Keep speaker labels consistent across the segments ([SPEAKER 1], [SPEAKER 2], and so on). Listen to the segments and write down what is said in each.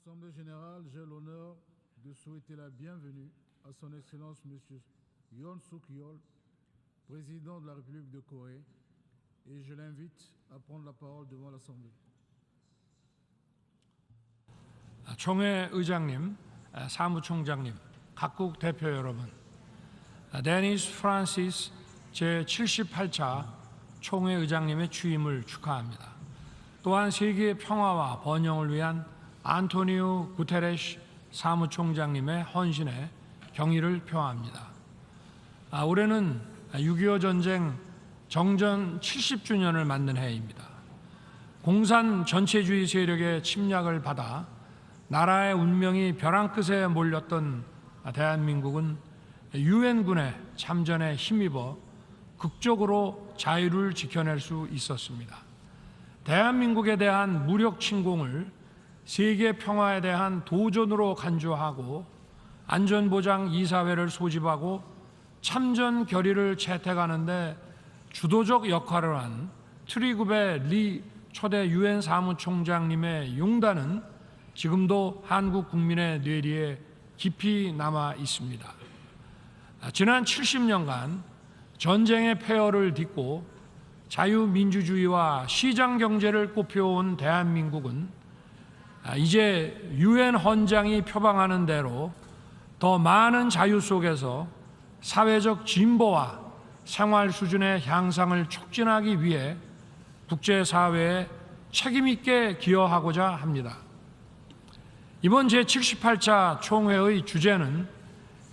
[SPEAKER 1] Assemblée générale, j'ai l'honneur de souhaiter la bienvenue à son Excellence M. Yoon Suk-yeol, président de la République de Corée, et je l'invite à prendre la parole devant l'Assemblée.
[SPEAKER 2] 총회 의장님, 사무총장님, 각국 대표 여러분, 데니스 프란시스 제78차 총회 의장님의 취임을 축하합니다. 또한 세계의 평화와 번영을 위한 안토니오 구테레시 사무총장님의 헌신에 경의를 표합니다. 올해는 6.25 전쟁 정전 70주년을 맞는 해입니다. 공산 전체주의 세력의 침략을 받아 나라의 운명이 벼랑 끝에 몰렸던 대한민국은 유엔군의 참전에 힘입어 극적으로 자유를 지켜낼 수 있었습니다. 대한민국에 대한 무력 침공을 세계 평화에 대한 도전으로 간주하고 안전보장 이사회를 소집하고 참전 결의를 채택하는 데 주도적 역할을 한 트리구베 리 초대 유엔 사무총장님의 용단은 지금도 한국 국민의 뇌리에 깊이 남아 있습니다. 지난 70년간 전쟁의 폐허를 딛고 자유민주주의와 시장경제를 꼽혀온 대한민국은 이제 유엔 헌장이 표방하는 대로 더 많은 자유 속에서 사회적 진보와 생활 수준의 향상을 촉진하기 위해 국제사회에 책임있게 기여하고자 합니다. 이번 제78차 총회의 주제는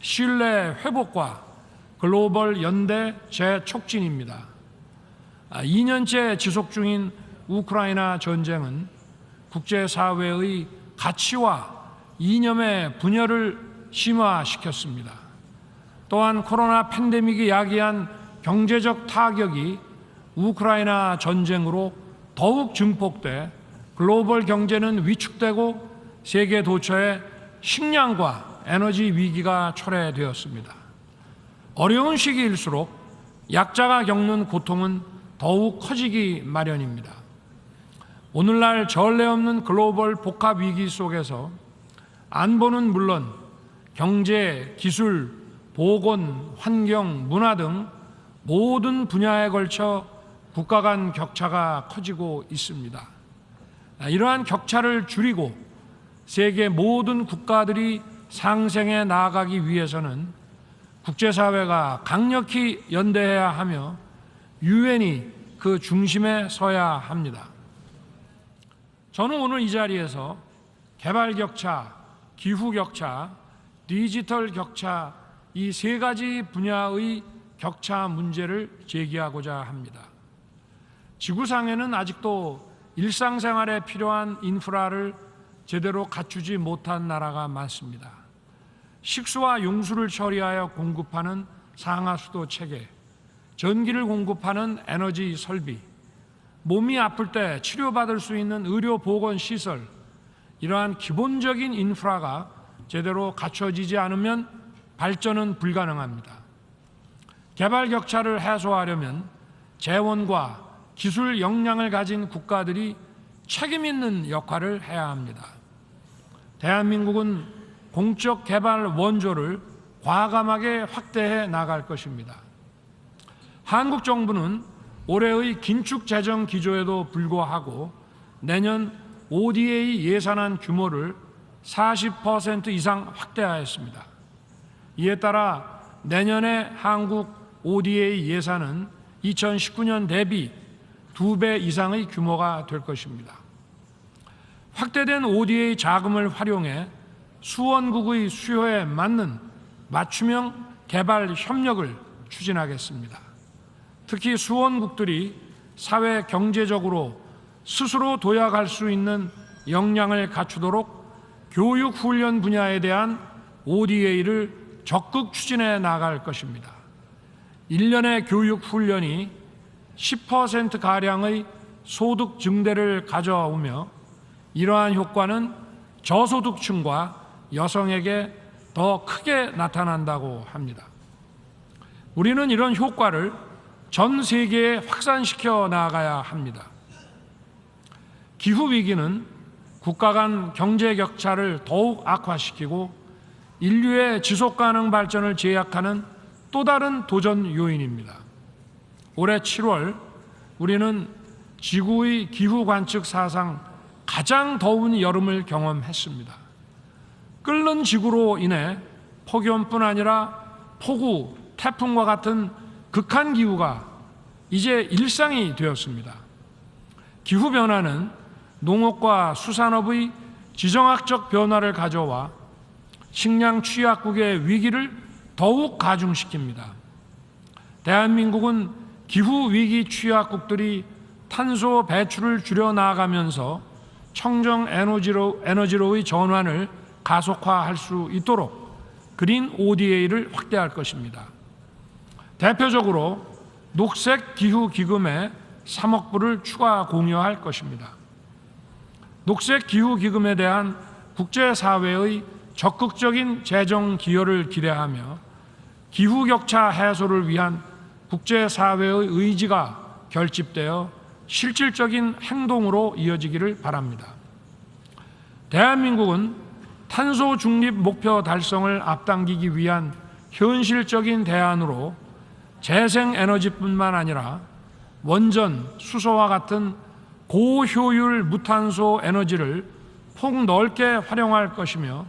[SPEAKER 2] 신뢰 회복과 글로벌 연대 재촉진입니다. 2년째 지속 중인 우크라이나 전쟁은 국제사회의 가치와 이념의 분열을 심화시켰습니다. 또한 코로나 팬데믹이 야기한 경제적 타격이 우크라이나 전쟁으로 더욱 증폭돼 글로벌 경제는 위축되고 세계 도처에 식량과 에너지 위기가 초래되었습니다. 어려운 시기일수록 약자가 겪는 고통은 더욱 커지기 마련입니다. 오늘날 전례 없는 글로벌 복합 위기 속에서 안보는 물론 경제, 기술, 보건, 환경, 문화 등 모든 분야에 걸쳐 국가 간 격차가 커지고 있습니다. 이러한 격차를 줄이고 세계 모든 국가들이 상생해 나아가기 위해서는 국제사회가 강력히 연대해야 하며 유엔이 그 중심에 서야 합니다. 저는 오늘 이 자리에서 개발 격차, 기후 격차, 디지털 격차 이 세 가지 분야의 격차 문제를 제기하고자 합니다. 지구상에는 아직도 일상생활에 필요한 인프라를 제대로 갖추지 못한 나라가 많습니다. 식수와 용수를 처리하여 공급하는 상하수도 체계, 전기를 공급하는 에너지 설비, 몸이 아플 때 치료받을 수 있는 의료보건시설, 이러한 기본적인 인프라가 제대로 갖춰지지 않으면 발전은 불가능합니다. 개발 격차를 해소하려면 재원과 기술 역량을 가진 국가들이 책임 있는 역할을 해야 합니다. 대한민국은 공적 개발 원조를 과감하게 확대해 나갈 것입니다. 한국 정부는 올해의 긴축 재정 기조에도 불구하고 내년 ODA 예산안 규모를 40% 이상 확대하였습니다. 이에 따라 내년에 한국 ODA 예산은 2019년 대비 2배 이상의 규모가 될 것입니다. 확대된 ODA 자금을 활용해 수원국의 수요에 맞는 맞춤형 개발 협력을 추진하겠습니다. 특히 수원국들이 사회 경제적으로 스스로 도약할 수 있는 역량을 갖추도록 교육 훈련 분야에 대한 ODA를 적극 추진해 나갈 것입니다. 1년의 교육 훈련이 10%가량의 소득 증대를 가져오며 이러한 효과는 저소득층과 여성에게 더 크게 나타난다고 합니다. 우리는 이런 효과를 전 세계에 확산시켜 나가야 합니다. 기후위기는 국가 간 경제 격차를 더욱 악화시키고 인류의 지속가능 발전을 제약하는 또 다른 도전 요인입니다. 올해 7월 우리는 지구의 기후 관측 사상 가장 더운 여름을 경험했습니다. 끓는 지구로 인해 폭염뿐 아니라 폭우, 태풍과 같은 극한 기후가 이제 일상이 되었습니다. 기후변화는 농업과 수산업의 지정학적 변화를 가져와 식량 취약국의 위기를 더욱 가중시킵니다. 대한민국은 기후위기 취약국들이 탄소 배출을 줄여 나아가면서 청정 에너지로의 전환을 가속화할 수 있도록 그린 ODA를 확대할 것입니다. 대표적으로 녹색 기후 기금에 3억 불을 추가 공여할 것입니다. 녹색 기후 기금에 대한 국제사회의 적극적인 재정 기여를 기대하며 기후 격차 해소를 위한 국제사회의 의지가 결집되어 실질적인 행동으로 이어지기를 바랍니다. 대한민국은 탄소 중립 목표 달성을 앞당기기 위한 현실적인 대안으로 재생에너지뿐만 아니라 원전, 수소와 같은 고효율 무탄소 에너지를 폭넓게 활용할 것이며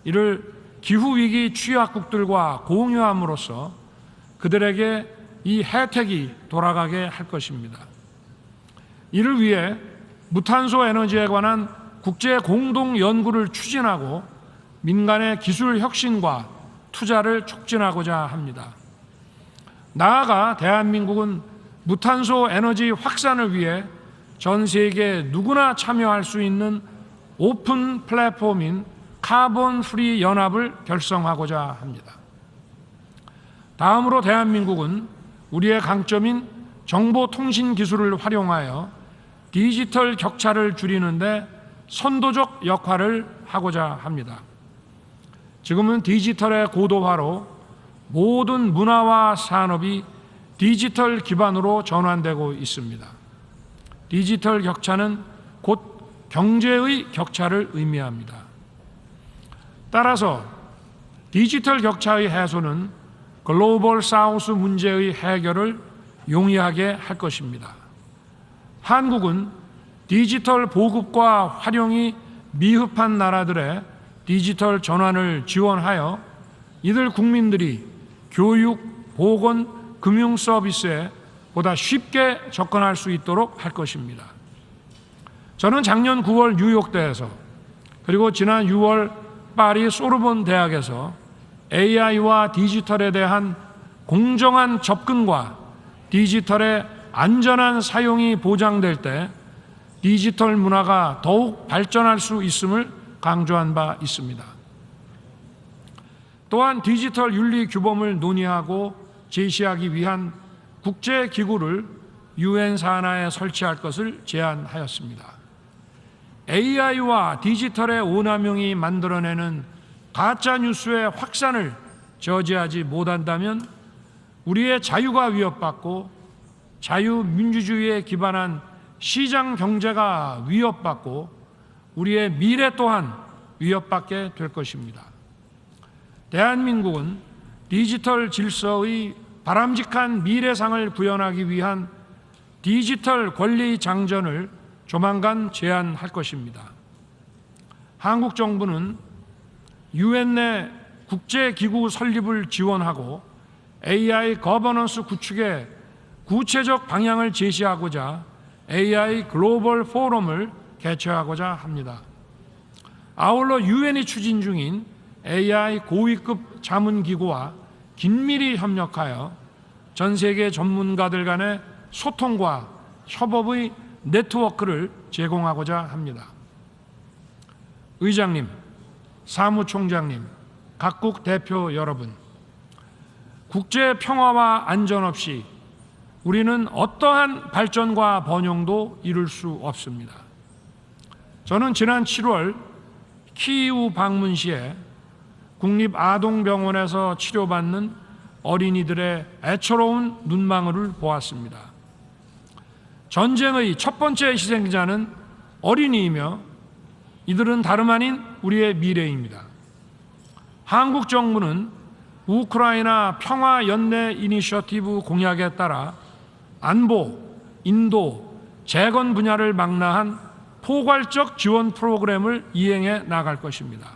[SPEAKER 2] 이를 기후위기 취약국들과 공유함으로써 그들에게 이 혜택이 돌아가게 할 것입니다. 이를 위해 무탄소 에너지에 관한 국제 공동 연구를 추진하고 민간의 기술 혁신과 투자를 촉진하고자 합니다. 나아가 대한민국은 무탄소 에너지 확산을 위해 전 세계 누구나 참여할 수 있는 오픈 플랫폼인 카본 프리 연합을 결성하고자 합니다. 다음으로 대한민국은 우리의 강점인 정보통신 기술을 활용하여 디지털 격차를 줄이는 데 선도적 역할을 하고자 합니다. 지금은 디지털의 고도화로 모든 문화와 산업이 디지털 기반으로 전환되고 있습니다. 디지털 격차는 곧 경제의 격차를 의미합니다. 따라서 디지털 격차의 해소는 글로벌 사우스 문제의 해결을 용이하게 할 것입니다. 한국은 디지털 보급과 활용이 미흡한 나라들의 디지털 전환을 지원하여 이들 국민들이 교육, 보건, 금융 서비스에 보다 쉽게 접근할 수 있도록 할 것입니다. 저는 작년 9월 뉴욕대에서 그리고 지난 6월 파리 소르본 대학에서 AI와 디지털에 대한 공정한 접근과 디지털의 안전한 사용이 보장될 때 디지털 문화가 더욱 발전할 수 있음을 강조한 바 있습니다. 또한 디지털 윤리 규범을 논의하고 제시하기 위한 국제기구를 UN 산하에 설치할 것을 제안하였습니다. AI와 디지털의 오남용이 만들어내는 가짜뉴스의 확산을 저지하지 못한다면 우리의 자유가 위협받고 자유민주주의에 기반한 시장 경제가 위협받고 우리의 미래 또한 위협받게 될 것입니다. 대한민국은 디지털 질서의 바람직한 미래상을 구현하기 위한 디지털 권리 장전을 조만간 제안할 것입니다. 한국 정부는 UN 내 국제기구 설립을 지원하고 AI 거버넌스 구축에 구체적 방향을 제시하고자 AI 글로벌 포럼을 개최하고자 합니다. 아울러 UN이 추진 중인 AI 고위급 자문기구와 긴밀히 협력하여 전 세계 전문가들 간의 소통과 협업의 네트워크를 제공하고자 합니다. 의장님, 사무총장님, 각국 대표 여러분, 국제 평화와 안전 없이 우리는 어떠한 발전과 번영도 이룰 수 없습니다. 저는 지난 7월 키이우 방문 시에 국립아동병원에서 치료받는 어린이들의 애처로운 눈망울을 보았습니다. 전쟁의 첫 번째 희생자는 어린이이며 이들은 다름 아닌 우리의 미래입니다. 한국 정부는 우크라이나 평화연대 이니셔티브 공약에 따라 안보, 인도, 재건 분야를 망라한 포괄적 지원 프로그램을 이행해 나갈 것입니다.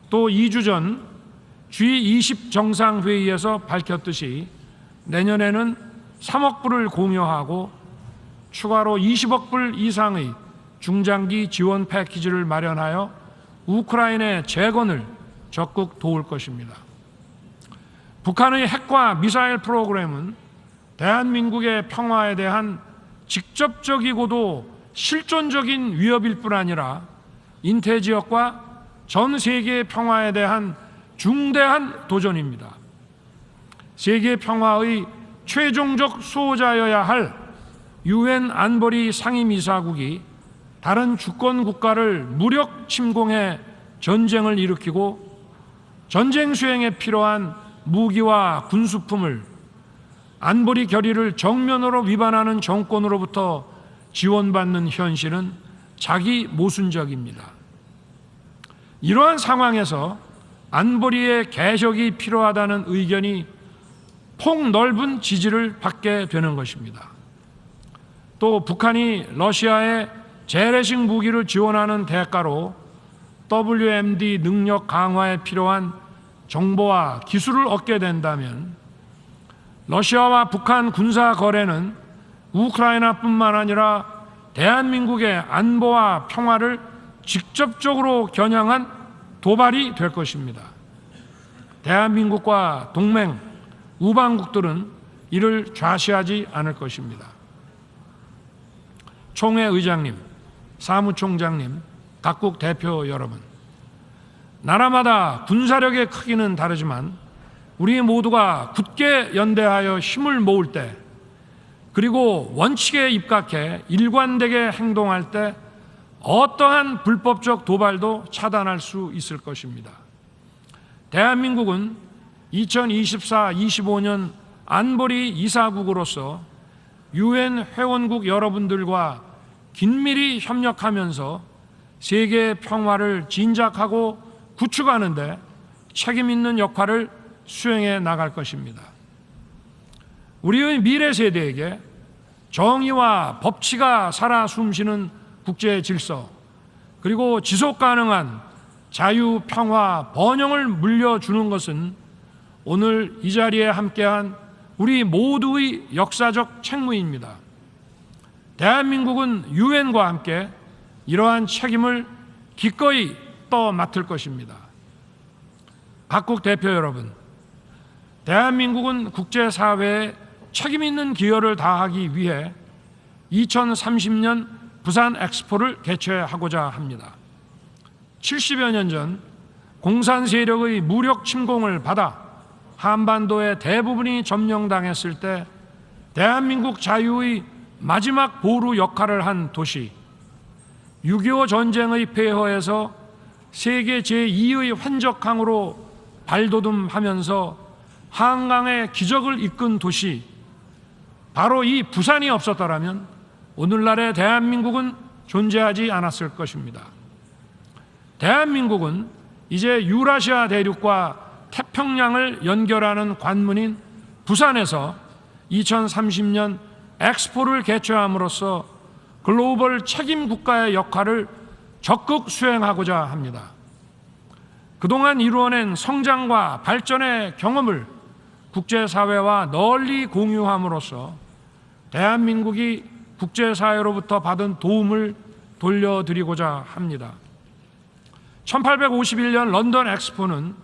[SPEAKER 2] 또 2주 전 G20 정상회의에서 밝혔듯이 내년에는 3억 불을 공여하고 추가로 20억 불 이상의 중장기 지원 패키지를 마련하여 우크라이나의 재건을 적극 도울 것입니다. 북한의 핵과 미사일 프로그램은 대한민국의 평화에 대한 직접적이고도 실존적인 위협일 뿐 아니라 인태 지역과 전 세계의 평화에 대한 중대한 도전입니다. 세계 평화의 최종적 수호자여야 할 UN 안보리 상임이사국이 다른 주권 국가를 무력 침공해 전쟁을 일으키고 전쟁 수행에 필요한 무기와 군수품을 안보리 결의를 정면으로 위반하는 정권으로부터 지원받는 현실은 자기 모순적입니다. 이러한 상황에서 안보리의 개혁이 필요하다는 의견이 폭넓은 지지를 받게 되는 것입니다. 또 북한이 러시아에 재래식 무기를 지원하는 대가로 WMD 능력 강화에 필요한 정보와 기술을 얻게 된다면 러시아와 북한 군사 거래는 우크라이나뿐만 아니라 대한민국의 안보와 평화를 직접적으로 겨냥한 도발이 될 것입니다. 대한민국과 동맹, 우방국들은 이를 좌시하지 않을 것입니다. 총회 의장님, 사무총장님, 각국 대표 여러분, 나라마다 군사력의 크기는 다르지만 우리 모두가 굳게 연대하여 힘을 모을 때, 그리고 원칙에 입각해 일관되게 행동할 때 어떠한 불법적 도발도 차단할 수 있을 것입니다. 대한민국은 2024-25년 안보리 이사국으로서 UN 회원국 여러분들과 긴밀히 협력하면서 세계 평화를 진작하고 구축하는 데 책임 있는 역할을 수행해 나갈 것입니다. 우리의 미래 세대에게 정의와 법치가 살아 숨쉬는 국제 질서, 그리고 지속 가능한 자유, 평화, 번영을 물려주는 것은 오늘 이 자리에 함께한 우리 모두의 역사적 책무입니다. 대한민국은 유엔과 함께 이러한 책임을 기꺼이 맡을 것입니다. 각국 대표 여러분, 대한민국은 국제사회에 책임 있는 기여를 다하기 위해 2030년 부산 엑스포를 개최하고자 합니다. 70여 년 전 공산 세력의 무력 침공을 받아 한반도의 대부분이 점령당했을 때 대한민국 자유의 마지막 보루 역할을 한 도시, 6.25 전쟁의 폐허에서 세계 제2의 환적항으로 발돋움하면서 한강의 기적을 이끈 도시, 바로 이 부산이 없었더라면 오늘날의 대한민국은 존재하지 않았을 것입니다. 대한민국은 이제 유라시아 대륙과 태평양을 연결하는 관문인 부산에서 2030년 엑스포를 개최함으로써 글로벌 책임 국가의 역할을 적극 수행하고자 합니다. 그동안 이루어낸 성장과 발전의 경험을 국제사회와 널리 공유함으로써 대한민국이 국제사회로부터 받은 도움을 돌려드리고자 합니다. 1851년 런던 엑스포는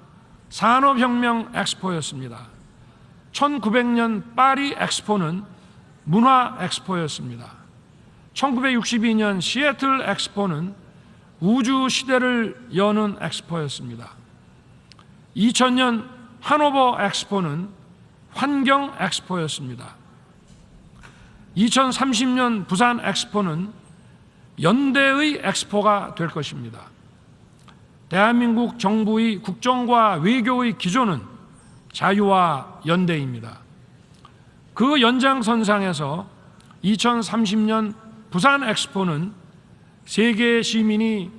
[SPEAKER 2] 산업혁명 엑스포였습니다. 1900년 파리 엑스포는 문화 엑스포였습니다. 1962년 시애틀 엑스포는 우주 시대를 여는 엑스포였습니다. 2000년 하노버 엑스포는 환경 엑스포였습니다. 2030년 부산 엑스포는 연대의 엑스포가 될 것입니다. 대한민국 정부의 국정과 외교의 기조는 자유와 연대입니다. 그 연장선상에서 2030년 부산 엑스포는 세계 시민이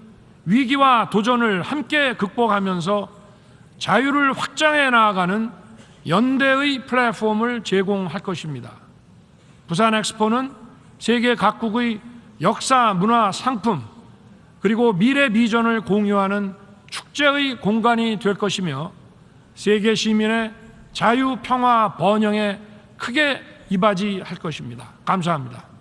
[SPEAKER 2] 위기와 도전을 함께 극복하면서 자유를 확장해 나아가는 연대의 플랫폼을 제공할 것입니다. 부산 엑스포는 세계 각국의 역사, 문화, 상품 그리고 미래 비전을 공유하는 축제의 공간이 될 것이며 세계 시민의 자유, 평화, 번영에 크게 이바지할 것입니다. 감사합니다.